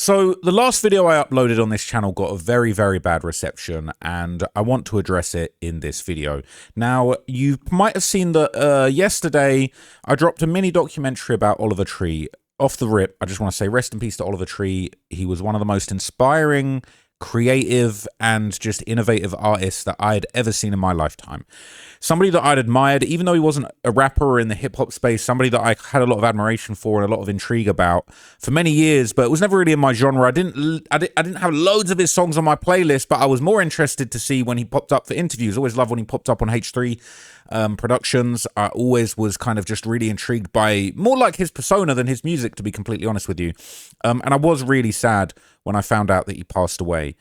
So the last video I uploaded on this channel got a very, very bad reception, and I want to address it in this video. Now, you might have seen that yesterday I dropped a mini documentary about Oliver Tree. Off the rip, I just want to say rest in peace to Oliver Tree. He was one of the most inspiring, creative, and just innovative artists that I had ever seen in my lifetime. Somebody that I'd admired, even though he wasn't a rapper in the hip-hop space, somebody that I had a lot of admiration for and a lot of intrigue about for many years, but it was never really in my genre. I didn't have loads of his songs on my playlist, but I was more interested to see when he popped up for interviews. Always loved when he popped up on H3 Productions. I always was kind of just really intrigued by more like his persona than his music, to be completely honest with you. And I was really sad when I found out that he passed away.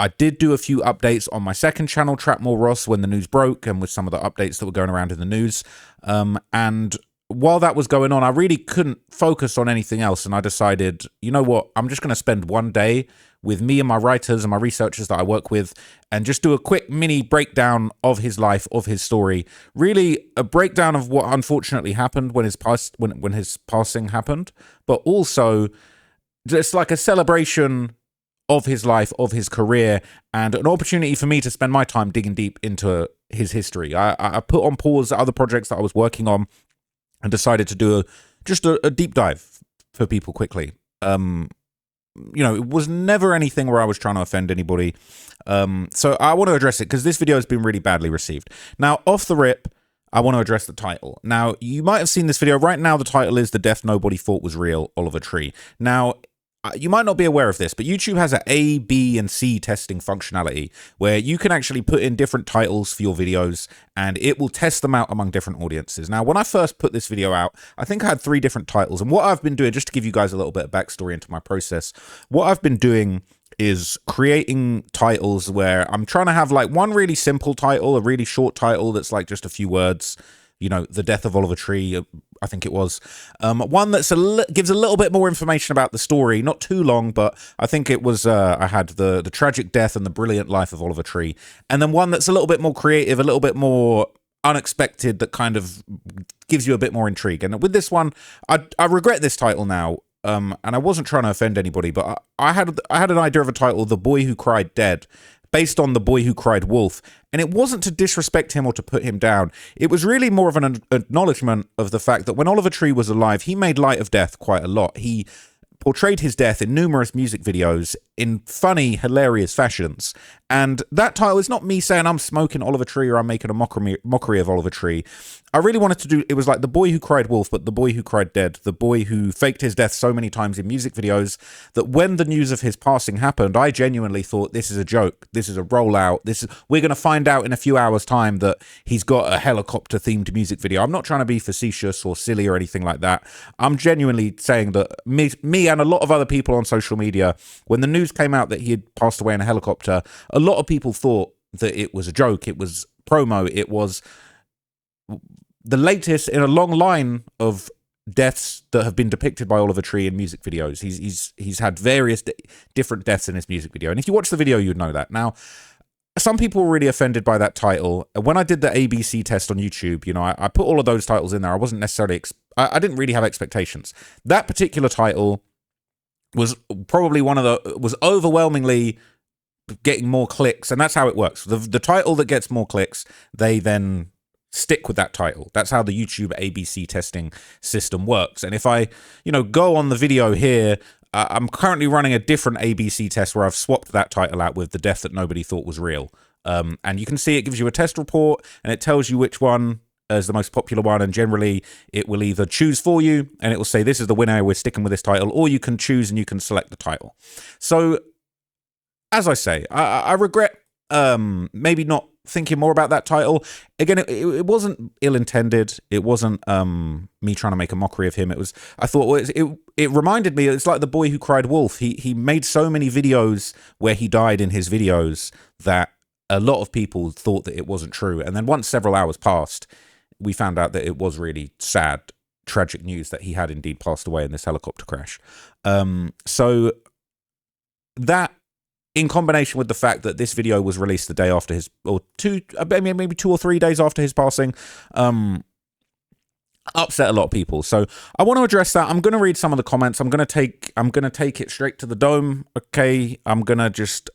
I did do a few updates on my second channel, Trapmore Ross, when the news broke, and with some of the updates that were going around in the news. And while that was going on, I really couldn't focus on anything else. And I decided, you know what, I'm just going to spend one day with me and my writers and my researchers that I work with and just do a quick mini breakdown of his life, of his story. Really a breakdown of what unfortunately happened when his passing happened, but also just like a celebration of his life, of his career, and an opportunity for me to spend my time digging deep into his history. I put on pause other projects that I was working on and decided to do just a deep dive for people quickly. You know, it was never anything where I was trying to offend anybody. So I want to address it because this video has been really badly received. Now, off the rip, I want to address the title. Now, you might have seen this video. Right now, the title is The Death Nobody Thought Was Real, Oliver Tree. Now, you might not be aware of this, but YouTube has an A, B, and C testing functionality where you can actually put in different titles for your videos and it will test them out among different audiences. Now, when I first put this video out, I think I had 3 different titles. And what I've been doing, just to give you guys a little bit of backstory into my process, what I've been doing is creating titles where I'm trying to have like one really simple title, a really short title that's like just a few words. You know, The Death of Oliver Tree, I think it was. One that's gives a little bit more information about the story, not too long, but I think it was, I had the tragic death and the brilliant life of Oliver Tree. And then one that's a little bit more creative, a little bit more unexpected, that kind of gives you a bit more intrigue. And with this one, I regret this title now. And I wasn't trying to offend anybody, but I had an idea of a title, The Boy Who Cried Dead, based on The Boy Who Cried Wolf. And it wasn't to disrespect him or to put him down. It was really more of an acknowledgement of the fact that when Oliver Tree was alive, he made light of death quite a lot. He portrayed his death in numerous music videos in funny, hilarious fashions. And that title is not me saying I'm smoking Oliver Tree or I'm making a mockery of Oliver Tree. I really wanted to do, it was like The Boy Who Cried Wolf, but The Boy Who Cried Dead, the boy who faked his death so many times in music videos that when the news of his passing happened, I genuinely thought, this is a joke, this is a rollout, we're going to find out in a few hours' time that he's got a helicopter-themed music video. I'm not trying to be facetious or silly or anything like that. I'm genuinely saying that me and a lot of other people on social media, when the news came out that he had passed away in a helicopter, a lot of people thought that it was a joke, it was promo, it was the latest in a long line of deaths that have been depicted by Oliver Tree in music videos. He's had various different deaths in his music video, and if you watch the video, you'd know that. Now, some people were really offended by that title. When I did the ABC test on YouTube, you know, I put all of those titles in there. I wasn't necessarily, I didn't really have expectations. That particular title was probably was overwhelmingly getting more clicks, and that's how it works. The title that gets more clicks, they then stick with that title. That's how the YouTube ABC testing system works. And if I, you know, go on the video here, I'm currently running a different ABC test where I've swapped that title out with The Death That Nobody Thought Was Real. And you can see it gives you a test report and it tells you which one is the most popular one, and generally it will either choose for you and it will say this is the winner, we're sticking with this title, or you can choose and you can select the title. So as I say, I regret maybe not thinking more about that title. Again, it wasn't ill-intended. It wasn't me trying to make a mockery of him. It was, I thought, well, it reminded me, it's like The Boy Who Cried Wolf. He made so many videos where he died in his videos that a lot of people thought that it wasn't true. And then once several hours passed, we found out that it was really sad, tragic news that he had indeed passed away in this helicopter crash. So that, in combination with the fact that this video was released the day after his, or maybe 2 or 3 days after his passing, upset a lot of people. So I want to address that. I'm going to read some of the comments. I'm going to take it straight to the dome. Okay. I'm going to just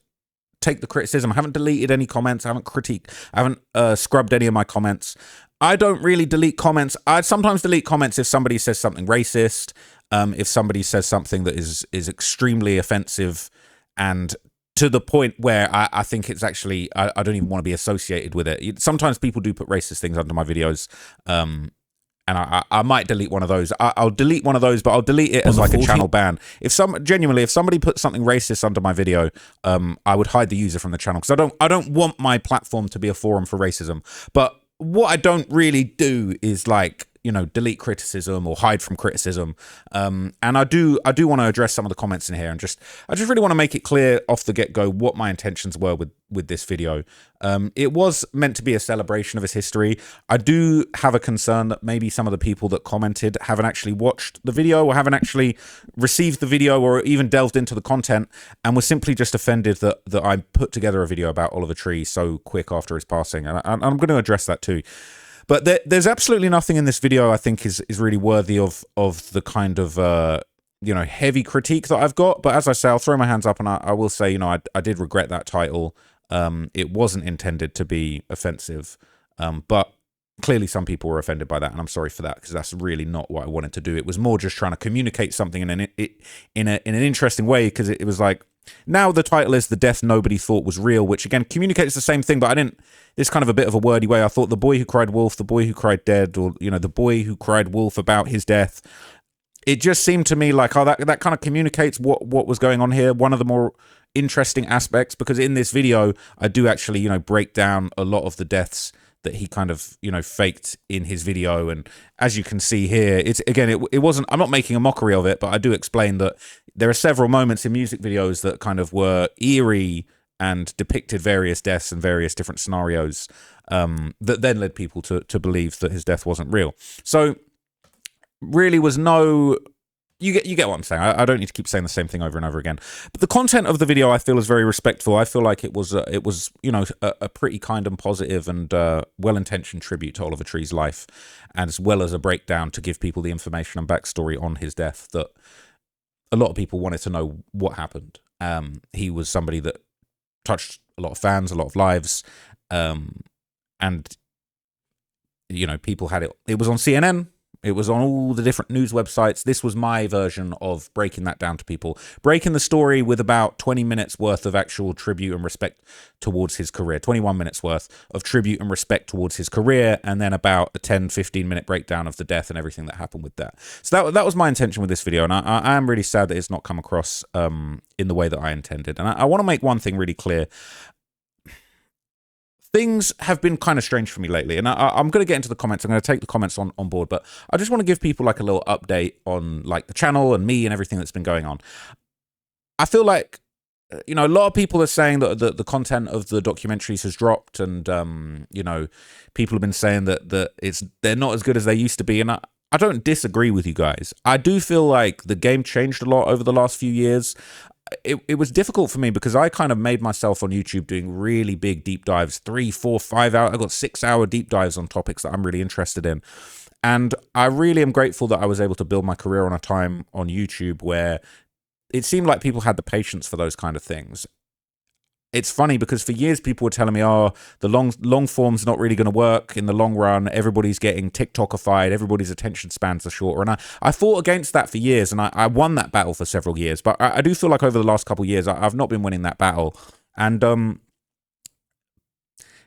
take the criticism. I haven't deleted any comments. I haven't scrubbed any of my comments. I don't really delete comments. I sometimes delete comments if somebody says something racist, if somebody says something that is extremely offensive, and to the point where I think it's actually, I don't even want to be associated with it. Sometimes people do put racist things under my videos, and I might delete one of those. I'll delete one of those, but I'll delete it as like a channel ban. If somebody puts something racist under my video, I would hide the user from the channel, because I don't want my platform to be a forum for racism. But what I don't really do is, like, you know, delete criticism or hide from criticism. And I do want to address some of the comments in here, and I just really want to make it clear off the get-go what my intentions were with this video. It was meant to be a celebration of his history. I do have a concern that maybe some of the people that commented haven't actually watched the video, or haven't actually received the video, or even delved into the content, and were simply just offended that I put together a video about Oliver Tree so quick after his passing. And I'm going to address that too. But there's absolutely nothing in this video I think is really worthy of the kind of, you know, heavy critique that I've got. But as I say, I'll throw my hands up, and I will say, you know, I did regret that title. It wasn't intended to be offensive, but clearly some people were offended by that, and I'm sorry for that, because that's really not what I wanted to do. It was more just trying to communicate something in an interesting way, because it was like, now the title is The Death Nobody Thought Was Real, which again communicates the same thing, but I didn't, it's kind of a bit of a wordy way. I thought The Boy Who Cried Wolf, The Boy Who Cried Dead, or, you know, The Boy Who Cried Wolf about his death. It just seemed to me like, oh, that kind of communicates what was going on here. One of the more interesting aspects, because in this video, I do actually, you know, break down a lot of the deaths that he kind of, you know, faked in his video. And as you can see here, it's, again, it wasn't, I'm not making a mockery of it, but I do explain that there are several moments in music videos that kind of were eerie and depicted various deaths and various different scenarios, that then led people to believe that his death wasn't real. So really was no, you get what I'm saying. I don't need to keep saying the same thing over and over again. But the content of the video, I feel, is very respectful. I feel like it was you know, a pretty kind and positive and well-intentioned tribute to Oliver Tree's life, as well as a breakdown to give people the information and backstory on his death that a lot of people wanted to know what happened. He was somebody that touched a lot of fans, a lot of lives, and, you know, people had it. It was on CNN. It was on all the different news websites. This was my version of breaking that down to people. Breaking the story with about 20 minutes worth of actual tribute and respect towards his career. 21 minutes worth of tribute and respect towards his career, and then about a 10, 15-minute breakdown of the death and everything that happened with that. So that was my intention with this video, and I am really sad that it's not come across in the way that I intended. And I want to make one thing really clear. Things have been kind of strange for me lately, and I'm going to get into the comments. I'm going to take the comments on board, but I just want to give people like a little update on like the channel and me and everything that's been going on. I feel like, you know, a lot of people are saying that the content of the documentaries has dropped, and you know, people have been saying that they're not as good as they used to be, and I don't disagree with you guys. I do feel like the game changed a lot over the last few years. It was difficult for me because I kind of made myself on YouTube doing really big deep dives, 3, 4, 5 hour. I got 6-hour deep dives on topics that I'm really interested in. And I really am grateful that I was able to build my career on a time on YouTube where it seemed like people had the patience for those kind of things. It's funny because for years people were telling me, oh, the long form's not really going to work in the long run. Everybody's getting TikTokified. Everybody's attention spans are shorter. And I fought against that for years, and I won that battle for several years. But I do feel like over the last couple of years, I've not been winning that battle. And,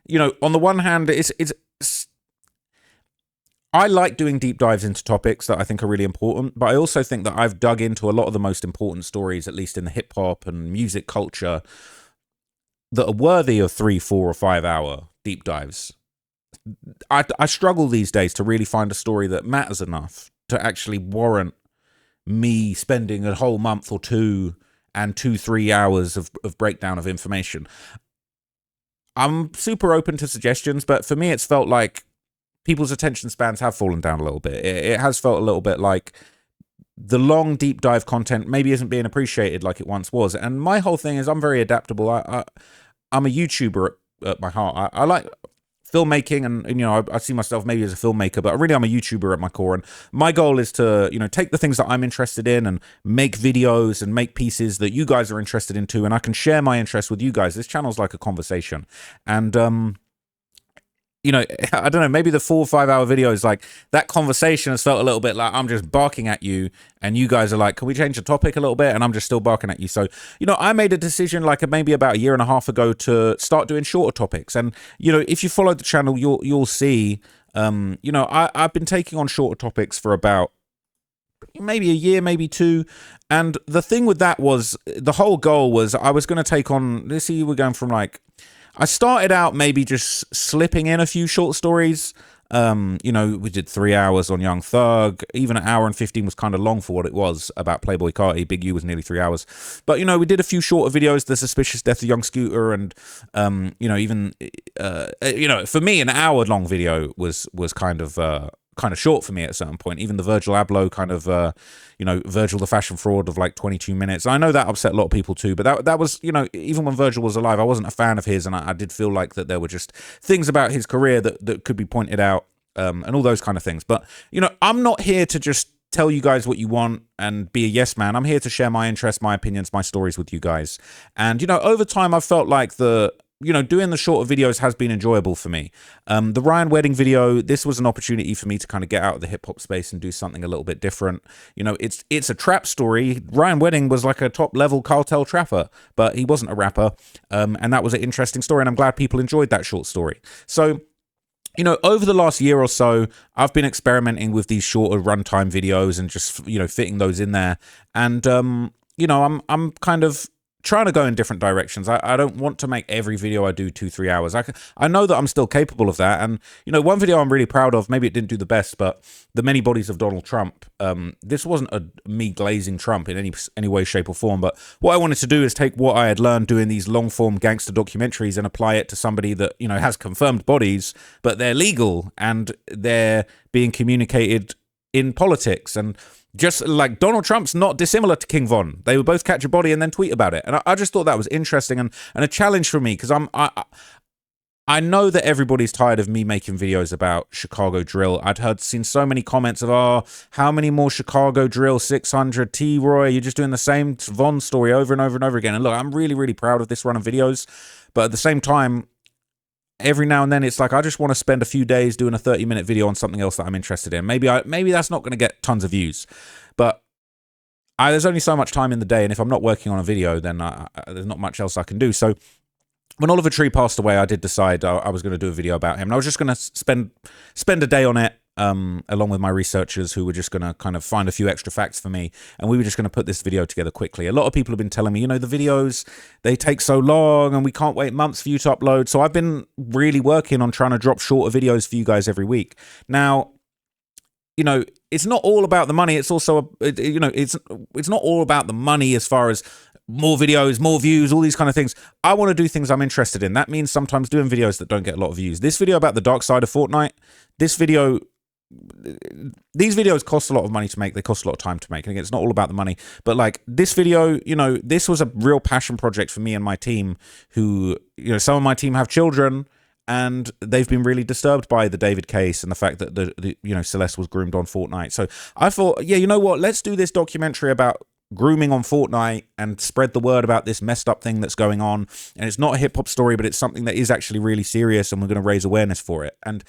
you know, on the one hand, I like doing deep dives into topics that I think are really important, but I also think that I've dug into a lot of the most important stories, at least in the hip hop and music culture, that are worthy of 3, 4, or 5 hour deep dives. I struggle these days to really find a story that matters enough to actually warrant me spending a whole month or two and 2, 3 hours of breakdown of information. I'm super open to suggestions, but for me, it's felt like people's attention spans have fallen down a little bit. It has felt a little bit like the long deep dive content maybe isn't being appreciated like it once was. And my whole thing is I'm very adaptable. I'm a YouTuber at my heart. I like, filmmaking, and you know, I see myself maybe as a filmmaker, but really I'm a YouTuber at my core, and my goal is to, you know, take the things that I'm interested in and make videos and make pieces that you guys are interested in too, and I can share my interest with you guys. This channel's like a conversation, and you know, I don't know, maybe the 4 or 5 hour videos, like that conversation has felt a little bit like I'm just barking at you and you guys are like, can we change the topic a little bit? And I'm just still barking at you. So, you know, I made a decision like maybe about a year and a half ago to start doing shorter topics. And, you know, if you follow the channel, you'll see, you know, I've been taking on shorter topics for about maybe a year, maybe 2. And the thing with that was, the whole goal was I was going to take on, let's see, we're going from like, I started out maybe just slipping in a few short stories. You know, we did 3 hours on Young Thug. Even an hour and 15 was kind of long for what it was about Playboi Carti. Big U was nearly 3 hours. But, you know, we did a few shorter videos, The Suspicious Death of Young Scooter, and, you know, even, you know, for me, an hour-long video was kind of short for me at a certain point. Even the Virgil Abloh kind of, you know, Virgil the Fashion Fraud of like 22 minutes. I know that upset a lot of people too, but that was, you know, even when Virgil was alive, I wasn't a fan of his, and I did feel like that there were just things about his career that could be pointed out, and all those kind of things. But, you know, I'm not here to just tell you guys what you want and be a yes man. I'm here to share my interests, my opinions, my stories with you guys. And, you know, over time, I've felt like you know, doing the shorter videos has been enjoyable for me. The Ryan Wedding video, this was an opportunity for me to kind of get out of the hip-hop space and do something a little bit different. You know, it's a trap story. Ryan Wedding was like a top-level cartel trapper, but he wasn't a rapper, and that was an interesting story, and I'm glad people enjoyed that short story. So, you know, over the last year or so, I've been experimenting with these shorter runtime videos and just, you know, fitting those in there. And, you know, I'm kind of trying to go in different directions. I don't want to make every video I do 2-3 hours. I know that I'm still capable of that. And, you know, one video I'm really proud of, maybe it didn't do the best, but The Many Bodies of Donald Trump. This wasn't me glazing Trump in any way, shape or form. But what I wanted to do is take what I had learned doing these long form gangster documentaries and apply it to somebody that, you know, has confirmed bodies, but they're legal and they're being communicated in politics. And just like Donald Trump's not dissimilar to King Von. They would both catch a body and then tweet about it. And I just thought that was interesting and a challenge for me, because I know that everybody's tired of me making videos about Chicago drill. Seen so many comments of, oh, how many more Chicago drill 600 T-Roy? You're just doing the same Von story over and over and over again. And look, I'm really, really proud of this run of videos. But at the same time, every now and then it's like I just want to spend a few days doing a 30-minute video on something else that I'm interested in. Maybe that's not going to get tons of views, but there's only so much time in the day, and if I'm not working on a video, then there's not much else I can do. So when Oliver Tree passed away, I did decide I was going to do a video about him, and I was just going to spend a day on it, along with my researchers, who were just going to kind of find a few extra facts for me, and we were just going to put this video together quickly. A lot of people have been telling me, you know, the videos, they take so long and we can't wait months for you to upload. So I've been really working on trying to drop shorter videos for you guys every week. Now, you know, it's not all about the money. It's also, you know, it's not all about the money as far as more videos, more views, all these kind of things. I want to do things I'm interested in. That means sometimes doing videos that don't get a lot of views. This video about the dark side of Fortnite, these videos cost a lot of money to make. They cost a lot of time to make. And again, it's not all about the money, but like this video, you know, this was a real passion project for me and my team, who, you know, some of my team have children and they've been really disturbed by the David case and the fact that the you know, Celeste was groomed on Fortnite. So I thought, yeah, you know what, let's do this documentary about grooming on Fortnite and spread the word about this messed up thing that's going on. And it's not a hip hop story, but it's something that is actually really serious, and we're going to raise awareness for it. And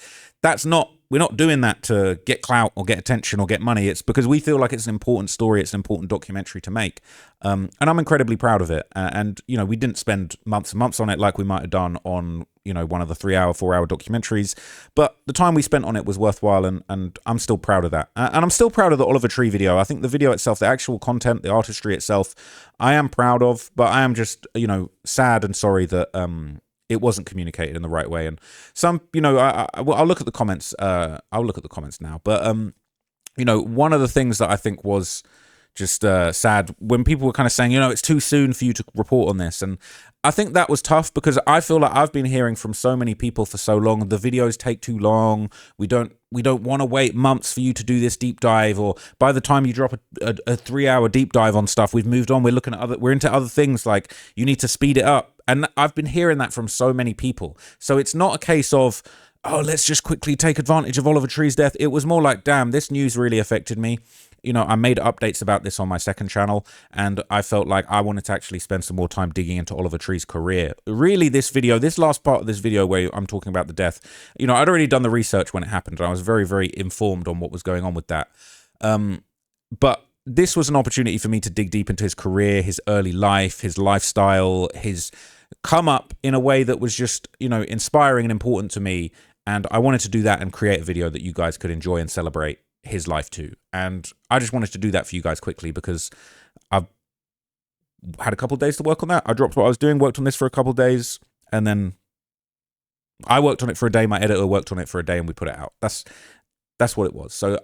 we're not doing that to get clout or get attention or get money. It's because we feel like it's an important story. It's an important documentary to make. And I'm incredibly proud of it. And, you know, we didn't spend months and months on it like we might have done on, you know, one of the 3-hour, 4-hour documentaries. But the time we spent on it was worthwhile, and I'm still proud of that. And I'm still proud of the Oliver Tree video. I think the video itself, the actual content, the artistry itself, I am proud of, but I am just, you know, sad and sorry that it wasn't communicated in the right way. And some, you know, I'll look at the comments. I'll look at the comments now. But, you know, one of the things that I think was just sad when people were kind of saying, you know, it's too soon for you to report on this. And I think that was tough, because I feel like I've been hearing from so many people for so long, the videos take too long. We don't want to wait months for you to do this deep dive, or by the time you drop a 3-hour deep dive on stuff, we've moved on. We're into other things, like you need to speed it up. And I've been hearing that from so many people. So it's not a case of, oh, let's just quickly take advantage of Oliver Tree's death. It was more like, damn, this news really affected me. You know, I made updates about this on my second channel, and I felt like I wanted to actually spend some more time digging into Oliver Tree's career. Really, this video, this last part of this video where I'm talking about the death, you know, I'd already done the research when it happened, and I was very, very informed on what was going on with that. But this was an opportunity for me to dig deep into his career, his early life, his lifestyle, his come up in a way that was just, you know, inspiring and important to me. And I wanted to do that and create a video that you guys could enjoy and celebrate his life too. And I just wanted to do that for you guys quickly because I've had a couple of days to work on that. I dropped what I was doing, worked on this for a couple of days, and then I worked on it for a day. My editor worked on it for a day, and we put it out. That's what it was. So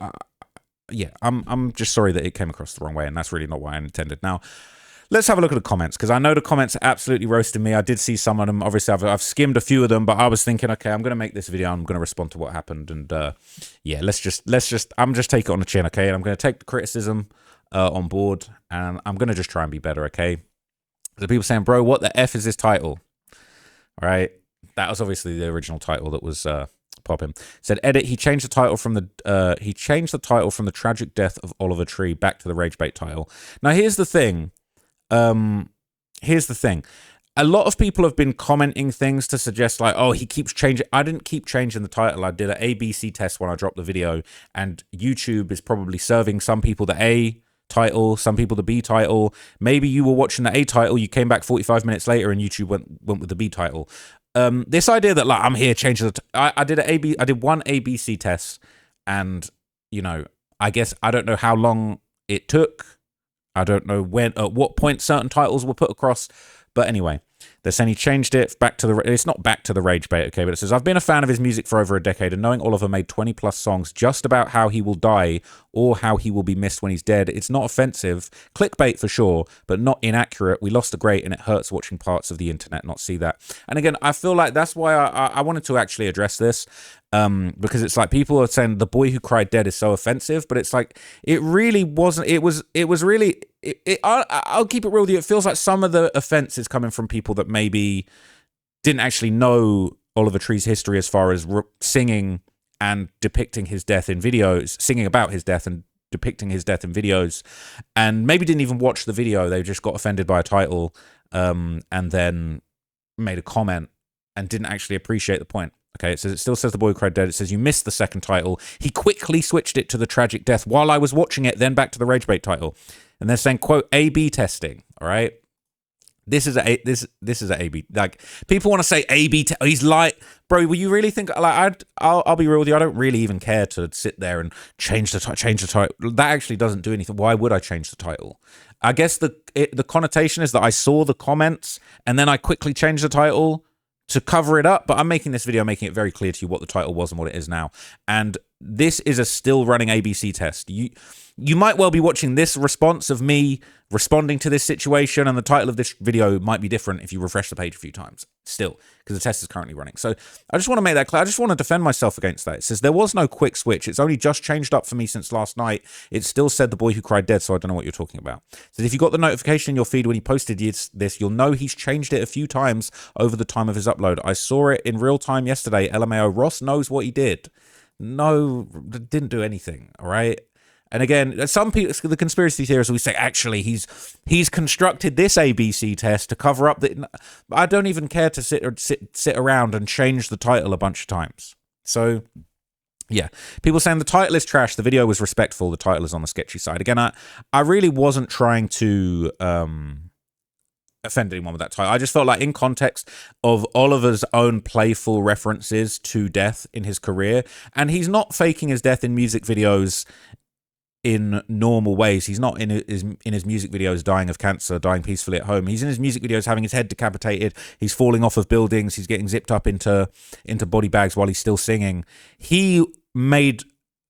yeah, I'm just sorry that it came across the wrong way, and that's really not what I intended. Now, let's have a look at the comments, because I know the comments are absolutely roasting me. I did see some of them. Obviously, I've skimmed a few of them, but I was thinking, okay, I'm going to make this video. I'm going to respond to what happened. And yeah, let's just, I'm just take it on the chin, okay? And I'm going to take the criticism on board, and I'm going to just try and be better, okay? The people saying, bro, what the F is this title? All right. That was obviously the original title that was popping. Said, edit, he changed the title from the tragic death of Oliver Tree back to the rage bait title. Now, here's the thing. Here's the thing. A lot of people have been commenting things to suggest like, oh, he keeps changing. I didn't keep changing the title. I did an ABC test when I dropped the video, and YouTube is probably serving some people the A title, some people the B title. Maybe you were watching the A title, you came back 45 minutes later and YouTube went with the B title. This idea that like I'm here changing I did one ABC test, and you know, I guess I don't know how long it took. I don't know at what point certain titles were put across, but anyway, they're saying he changed it back to it's not back to the rage bait, okay, but it says, I've been a fan of his music for over a decade, and knowing Oliver made 20 plus songs just about how he will die or how he will be missed when he's dead, it's not offensive, clickbait for sure, but not inaccurate. We lost a great, and it hurts watching parts of the internet not see that. And again, I feel like that's why I wanted to actually address this, because it's like people are saying the boy who cried dead is so offensive, but it's like it really wasn't. It was really. I'll keep it real with you. It feels like some of the offense is coming from people that maybe didn't actually know Oliver Tree's history as far as singing and depicting his death in videos, singing about his death and depicting his death in videos, and maybe didn't even watch the video. They just got offended by a title, and then made a comment and didn't actually appreciate the point. Okay, it says, it still says the boy who cried dead. It says you missed the second title. He quickly switched it to the tragic death while I was watching it, then back to the rage bait title. And they're saying, quote, A/B testing. All right, this is a A/B. Like, people want to say A/B. He's like, bro, will you really think like I'll be real with you. I don't really even care to sit there and change the title. That actually doesn't do anything. Why would I change the title? I guess the connotation is that I saw the comments and then I quickly changed the title to cover it up, but I'm making this video, making it very clear to you what the title was and what it is now. And this is a still running ABC test. You might well be watching this response of me responding to this situation, and the title of this video might be different if you refresh the page a few times still, because the test is currently running. So I just want to make that clear. I just want to defend myself against that. It says there was no quick switch. It's only just changed up for me since last night. It still said the boy who cried dead, so I don't know what you're talking about. So if you got the notification in your feed when he posted this, you'll know he's changed it a few times over the time of his upload. I saw it in real time yesterday. LMAO, Ross knows what he did. No, didn't do anything, all right? And again, some people, the conspiracy theorists, we say, actually, he's constructed this ABC test to cover up the... I don't even care to sit around and change the title a bunch of times. So, yeah. People saying the title is trash. The video was respectful. The title is on the sketchy side. Again, I really wasn't trying to... offend anyone with that title. I just felt like in context of Oliver's own playful references to death in his career, and he's not faking his death in music videos in normal ways. He's not in his music videos dying of cancer, dying peacefully at home. He's in his music videos having his head decapitated. He's falling off of buildings. He's getting zipped up into body bags while he's still singing. He made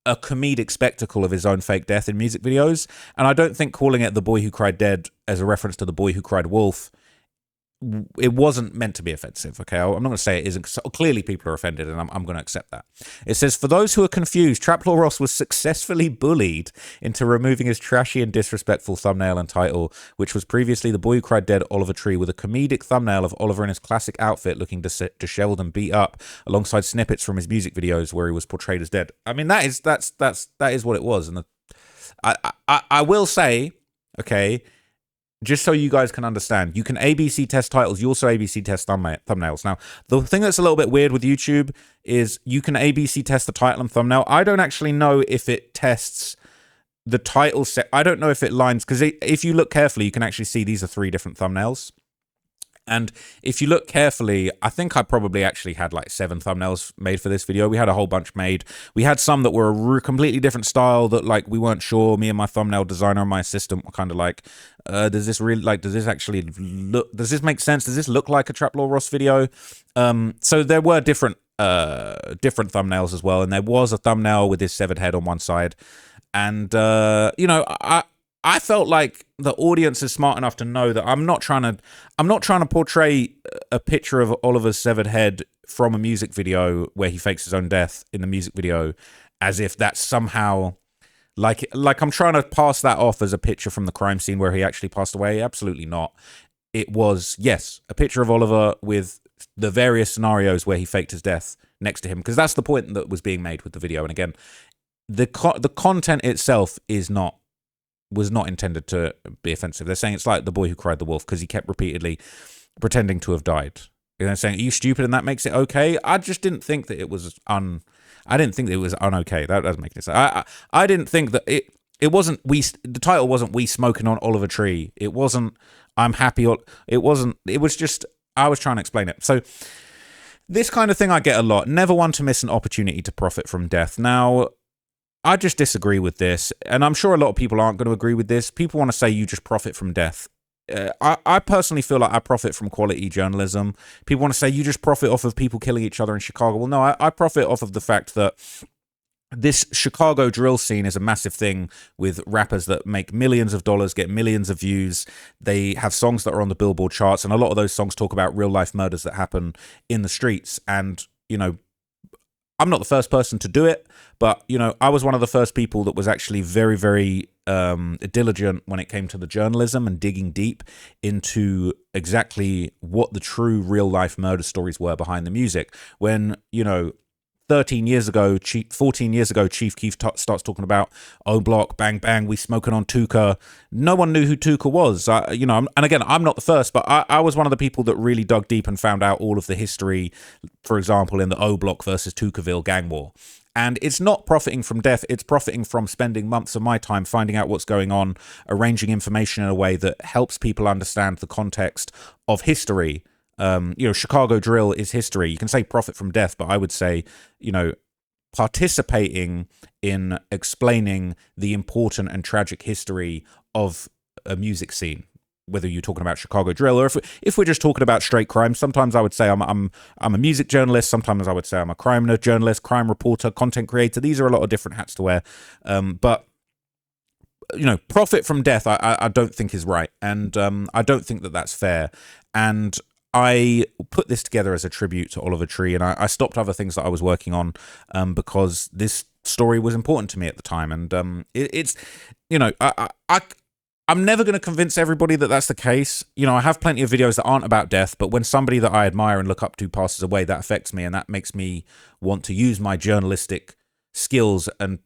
a comedic spectacle of his own fake death in music videos, and I don't think calling it The Boy Who Cried Dead as a reference to The Boy Who Cried Wolf it wasn't meant to be offensive, okay? I'm not going to say it isn't, because clearly people are offended, and I'm going to accept that. It says, for those who are confused, Traplaw Ross was successfully bullied into removing his trashy and disrespectful thumbnail and title, which was previously The Boy Who Cried Dead, Oliver Tree, with a comedic thumbnail of Oliver in his classic outfit looking disheveled and beat up, alongside snippets from his music videos where he was portrayed as dead. I mean, that is what it was. And I will say, okay, just so you guys can understand, you can ABC test titles. You also ABC test thumbnails. Now, the thing that's a little bit weird with YouTube is you can ABC test the title and thumbnail. I don't actually know if it tests the title set. I don't know if it lines, because if you look carefully, you can actually see these are 3 different thumbnails. And if you look carefully, I think I probably actually had like 7 thumbnails made for this video. We had a whole bunch made. We had some that were a completely different style that like we weren't sure. Me and my thumbnail designer and my assistant were kind of like, does this really, like, does this actually look, does this make sense? Does this look like a Traplaw Ross video? So there were different thumbnails as well. And there was a thumbnail with his severed head on one side. And, you know, I felt like the audience is smart enough to know that I'm not trying to portray a picture of Oliver's severed head from a music video where he fakes his own death in the music video as if that's somehow like I'm trying to pass that off as a picture from the crime scene where he actually passed away. Absolutely not. It was, yes, a picture of Oliver with the various scenarios where he faked his death next to him, because that's the point that was being made with the video. And again, the content itself was not intended to be offensive. They're saying it's like The Boy Who Cried the Wolf because he kept repeatedly pretending to have died. You know, saying, are you stupid and that makes it okay? I just didn't think that it was I didn't think that it was un-okay. That doesn't make any sense. I didn't think that it wasn't the title wasn't We Smoking on Oliver Tree. It wasn't I'm happy. It wasn't, it was just, I was trying to explain it. So this kind of thing I get a lot. Never one to miss an opportunity to profit from death. Now, I just disagree with this, and I'm sure a lot of people aren't going to agree with this. People want to say you just profit from death. I personally feel like I profit from quality journalism. People want to say you just profit off of people killing each other in Chicago. Well, no, I profit off of the fact that this Chicago drill scene is a massive thing with rappers that make millions of dollars, get millions of views. They have songs that are on the Billboard charts, and a lot of those songs talk about real life murders that happen in the streets. And, you know, I'm not the first person to do it, but, you know, I was one of the first people that was actually very, very diligent when it came to the journalism and digging deep into exactly what the true real life murder stories were behind the music. When, you know, 14 years ago, Chief Keef starts talking about O Block, Bang Bang, We Smoking on Tuka. No one knew who Tuka was. You know, and again, I'm not the first, but I was one of the people that really dug deep and found out all of the history, for example, in the O Block versus Tukaville gang war. And it's not profiting from death, it's profiting from spending months of my time finding out what's going on, arranging information in a way that helps people understand the context of history. You know, Chicago drill is history. You can say profit from death, but I would say, you know, participating in explaining the important and tragic history of a music scene, whether you're talking about Chicago drill or if we're just talking about straight crime. Sometimes I would say I'm a music journalist. Sometimes I would say I'm a crime journalist, crime reporter, content creator. These are a lot of different hats to wear. But you know, profit from death, I don't think is right, and I don't think that that's fair. And I put this together as a tribute to Oliver Tree, and I stopped other things that I was working on because this story was important to me at the time. And it's, you know, I'm never going to convince everybody that that's the case. You know, I have plenty of videos that aren't about death, but when somebody that I admire and look up to passes away, that affects me, and that makes me want to use my journalistic skills and,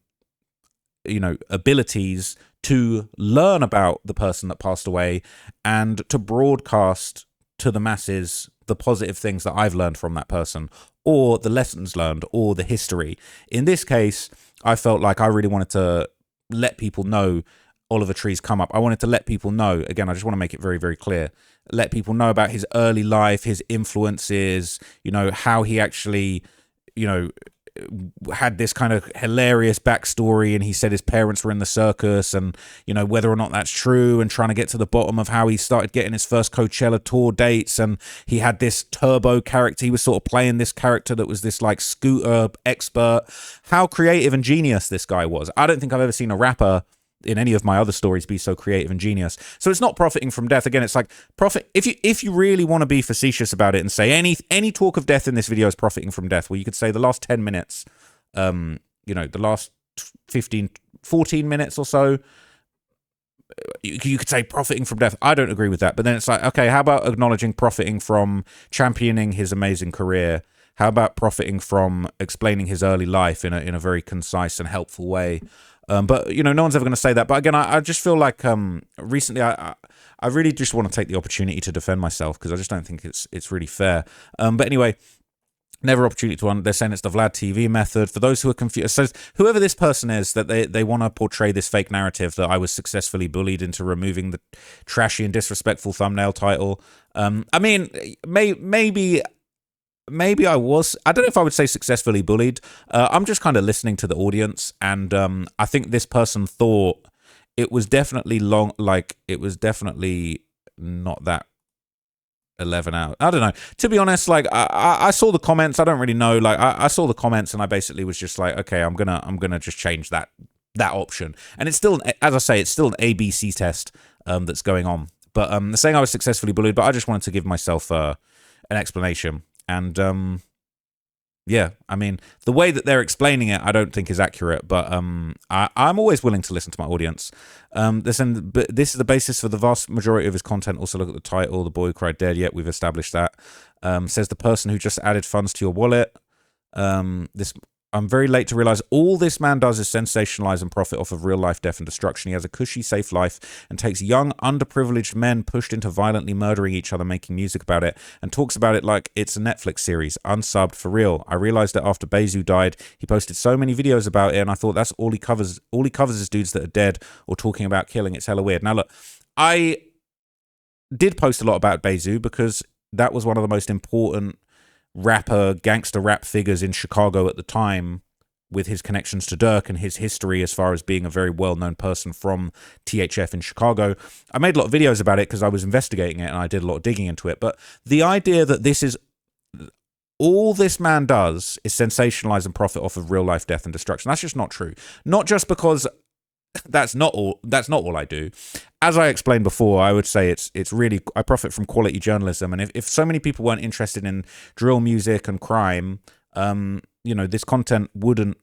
you know, abilities to learn about the person that passed away and to broadcast to the masses the positive things that I've learned from that person, or the lessons learned, or the history. In this case, I felt like I really wanted to let people know Oliver Tree's come up. I wanted to let people know, again, I just want to make it very, very clear, let people know about his early life, his influences, you know, how he actually, you know, had this kind of hilarious backstory, and he said his parents were in the circus, and, you know, whether or not that's true, and trying to get to the bottom of how he started getting his first Coachella tour dates. And he had this Turbo character. He was sort of playing this character that was this like scooter expert. How creative and genius this guy was. I don't think I've ever seen a rapper in any of my other stories be so creative and genius. So it's not profiting from death. Again, it's like profit. If you really want to be facetious about it and say any talk of death in this video is profiting from death, well, you could say the last 10 minutes, you know, the last 15, 14 minutes or so, you could say profiting from death. I don't agree with that. But then it's like, okay, how about acknowledging profiting from championing his amazing career? How about profiting from explaining his early life in a very concise and helpful way? But, you know, no one's ever going to say that. But again, I just feel like recently I really just want to take the opportunity to defend myself because I just don't think it's really fair. But anyway, never opportunity to one. They're saying it's the Vlad TV method. For those who are confused, so whoever this person is, that they want to portray this fake narrative that I was successfully bullied into removing the trashy and disrespectful thumbnail title. I mean, maybe I was. I don't know if I would say successfully bullied. I'm just kind of listening to the audience, and I think this person thought it was definitely long. Like it was definitely not that 11 out. I don't know. To be honest, like I saw the comments. I don't really know. Like I saw the comments, and I basically was just like, okay, I'm gonna just change that option. And it's still, as I say, it's still an ABC test that's going on. But they're saying I was successfully bullied, but I just wanted to give myself an explanation. And yeah, I mean, the way that they're explaining it, I don't think is accurate. But I'm always willing to listen to my audience. But this is the basis for the vast majority of his content. Also, look at the title, "The Boy Who Cried Dead." Yet we've established that. Says the person who just added funds to your wallet. I'm very late to realize all this man does is sensationalize and profit off of real life death and destruction. He has a cushy, safe life and takes young, underprivileged men pushed into violently murdering each other, making music about it, and talks about it like it's a Netflix series, unsubbed for real. I realized that after Bezu died, he posted so many videos about it, and I thought that's all he covers. All he covers is dudes that are dead or talking about killing. It's hella weird. Now look, I did post a lot about Bezu because that was one of the most important gangster rap figures in Chicago at the time, with his connections to Dirk and his history as far as being a very well-known person from THF in Chicago. I made a lot of videos about it because I was investigating it and I did a lot of digging into it. But the idea that this is all this man does is sensationalize and profit off of real life death and destruction, that's just not true. Not just because that's not all I do. As I explained before, I would say it's really, I profit from quality journalism. And if so many people weren't interested in drill music and crime, you know, this content wouldn't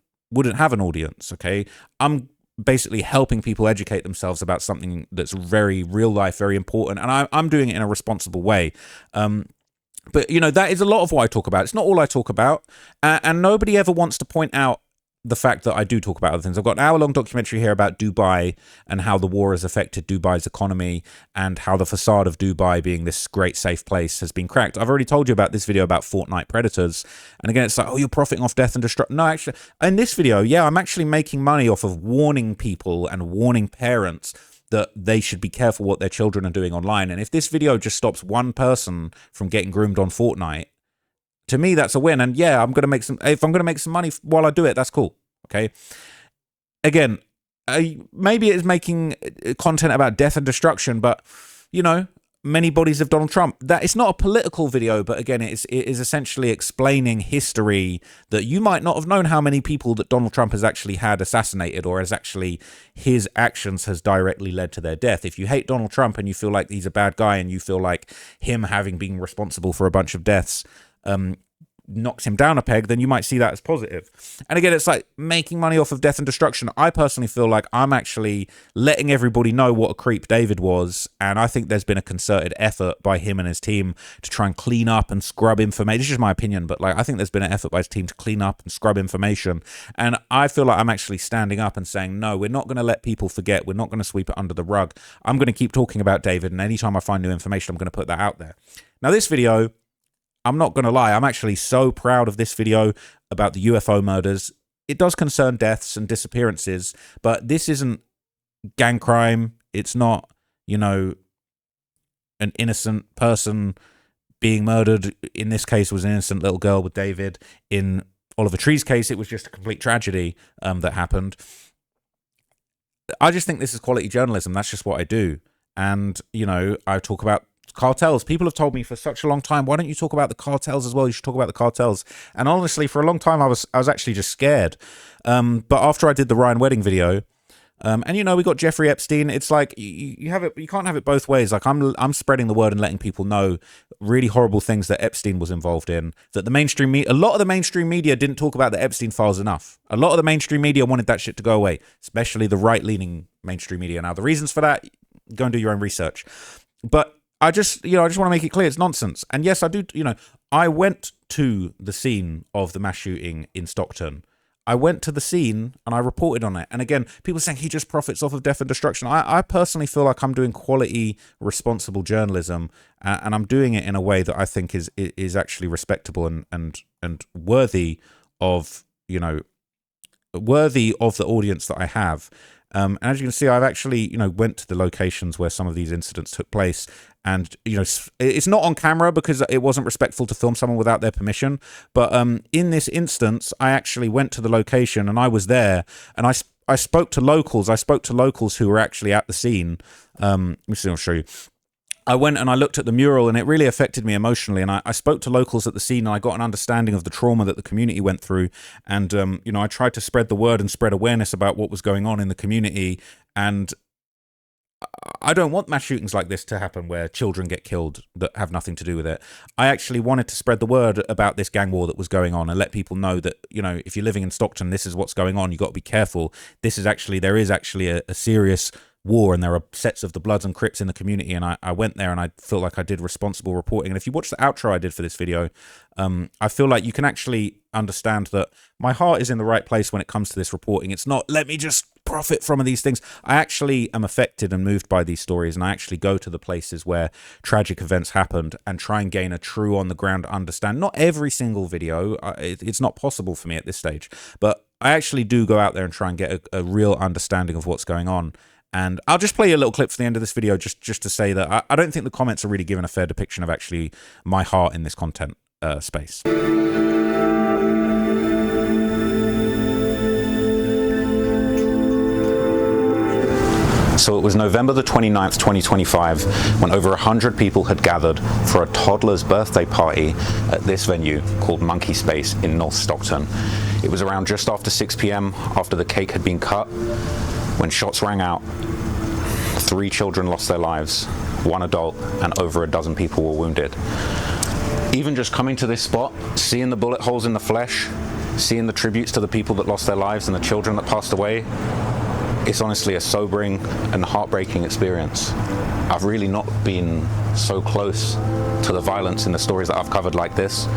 have an audience. Okay, I'm basically helping people educate themselves about something that's very real life, very important, and I'm doing it in a responsible way. But you know, that is a lot of what I talk about. It's not all I talk about, and nobody ever wants to point out the fact that I do talk about other things. I've got an hour-long documentary here about Dubai and how the war has affected Dubai's economy and how the facade of Dubai being this great safe place has been cracked. I've already told you about this video about Fortnite predators. And again, it's like, oh, you're profiting off death and destruction. No, actually, in this video, yeah, I'm actually making money off of warning people and warning parents that they should be careful what their children are doing online. And if this video just stops one person from getting groomed on Fortnite, to me, that's a win. And yeah, if I'm going to make some money while I do it, that's cool. Okay. Again, maybe it is making content about death and destruction, but you know, many bodies of Donald Trump. That it's not a political video, but again, it is essentially explaining history that you might not have known how many people that Donald Trump has actually had assassinated, or has actually his actions has directly led to their death. If you hate Donald Trump and you feel like he's a bad guy and you feel like him having been responsible for a bunch of deaths knocks him down a peg, then you might see that as positive. And again, it's like making money off of death and destruction. I personally feel like I'm actually letting everybody know what a creep David was, and I think there's been a concerted effort by him and his team to try and clean up and scrub information. This is just my opinion, but like I think there's been an effort by his team to clean up and scrub information, and I feel like I'm actually standing up and saying, no, we're not going to let people forget. We're not going to sweep it under the rug. I'm going to keep talking about David, and anytime I find new information, I'm going to put that out there. Now, this video, I'm not going to lie, I'm actually so proud of this video about the UFO murders. It does concern deaths and disappearances, but this isn't gang crime. It's not, you know, an innocent person being murdered. In this case, it was an innocent little girl with David. In Oliver Tree's case, it was just a complete tragedy that happened. I just think this is quality journalism. That's just what I do. And, you know, I talk about cartels. People have told me for such a long time, why don't you talk about the cartels as well? You should talk about the cartels. And honestly, for a long time, I was actually just scared. But after I did the Ryan Wedding video, And you know, we got Jeffrey Epstein. It's like you have it, you can't have it both ways. Like I'm spreading the word and letting people know really horrible things that Epstein was involved in. That the mainstream a lot of the mainstream media didn't talk about the Epstein files enough. A lot of the mainstream media wanted that shit to go away, especially the right-leaning mainstream media. Now, the reasons for that, go and do your own research. But I just want to make it clear it's nonsense. And yes, I do. I went to the scene of the mass shooting in Stockton. I went to the scene and I reported on it. And again, people saying he just profits off of death and destruction. I personally feel like I'm doing quality, responsible journalism, and I'm doing it in a way that I think is actually respectable and worthy of, worthy of the audience that I have. And as you can see, I've actually, went to the locations where some of these incidents took place. And, it's not on camera because it wasn't respectful to film someone without their permission. But in this instance, I actually went to the location and I was there and I spoke to locals. I spoke to locals who were actually at the scene. Let me see, I'll show you. I went and I looked at the mural and it really affected me emotionally. And I spoke to locals at the scene and I got an understanding of the trauma that the community went through. And, I tried to spread the word and spread awareness about what was going on in the community. And I don't want mass shootings like this to happen where children get killed that have nothing to do with it. I actually wanted to spread the word about this gang war that was going on and let people know that, if you're living in Stockton, this is what's going on. You've got to be careful. There is actually a serious war and there are sets of the Bloods and Crips in the community, and I went there and I feel like I did responsible reporting. And if you watch the outro I did for this video, I feel like you can actually understand that my heart is in the right place when it comes to this reporting. It's not, let me just profit from these things. I actually am affected and moved by these stories, and I actually go to the places where tragic events happened and try and gain a true on the ground understand. Not every single video, it's not possible for me at this stage, but I actually do go out there and try and get a real understanding of what's going on. And I'll just play you a little clip for the end of this video just to say that I don't think the comments are really giving a fair depiction of actually my heart in this content space. So it was November the 29th, 2025, when over 100 people had gathered for a toddler's birthday party at this venue called Monkey Space in North Stockton. It was around just after 6 p.m, after the cake had been cut, when shots rang out. 3 children lost their lives, 1 adult, and over a dozen people were wounded. Even just coming to this spot, seeing the bullet holes in the flesh, seeing the tributes to the people that lost their lives and the children that passed away, it's honestly a sobering and heartbreaking experience. I've really not been so close to the violence in the stories that I've covered like this.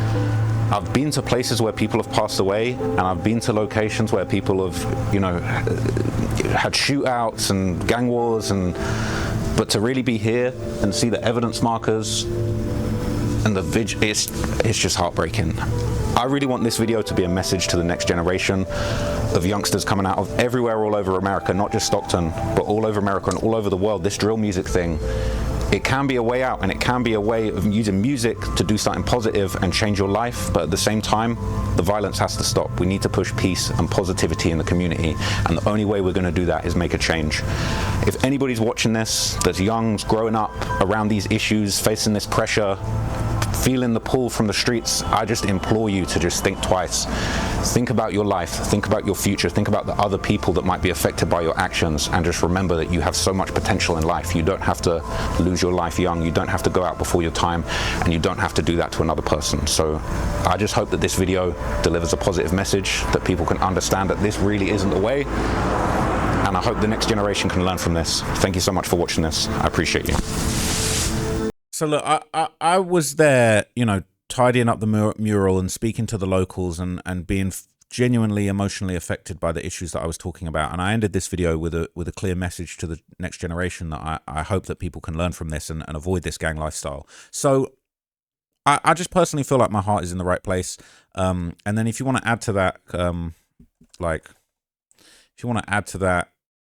I've been to places where people have passed away, and I've been to locations where people have, had shootouts and gang wars, but to really be here and see the evidence markers and the it's just heartbreaking. I really want this video to be a message to the next generation of youngsters coming out of everywhere all over America, not just Stockton, but all over America and all over the world. This drill music thing, it can be a way out, and it can be a way of using music to do something positive and change your life, but at the same time, the violence has to stop. We need to push peace and positivity in the community, and the only way we're going to do that is make a change. If anybody's watching this that's young, growing up around these issues, facing this pressure, feeling the pull from the streets, I just implore you to just think twice. Think about your life, think about your future, think about the other people that might be affected by your actions, and just remember that you have so much potential in life. You don't have to lose your life young, you don't have to go out before your time, and you don't have to do that to another person. So I just hope that this video delivers a positive message, that people can understand that this really isn't the way, and I hope the next generation can learn from this. Thank you so much for watching this. I appreciate you. So look, I was there, tidying up the mural and speaking to the locals and being genuinely emotionally affected by the issues that I was talking about. And I ended this video with a clear message to the next generation that I hope that people can learn from this and avoid this gang lifestyle. So I just personally feel like my heart is in the right place. And then if you want to add to that,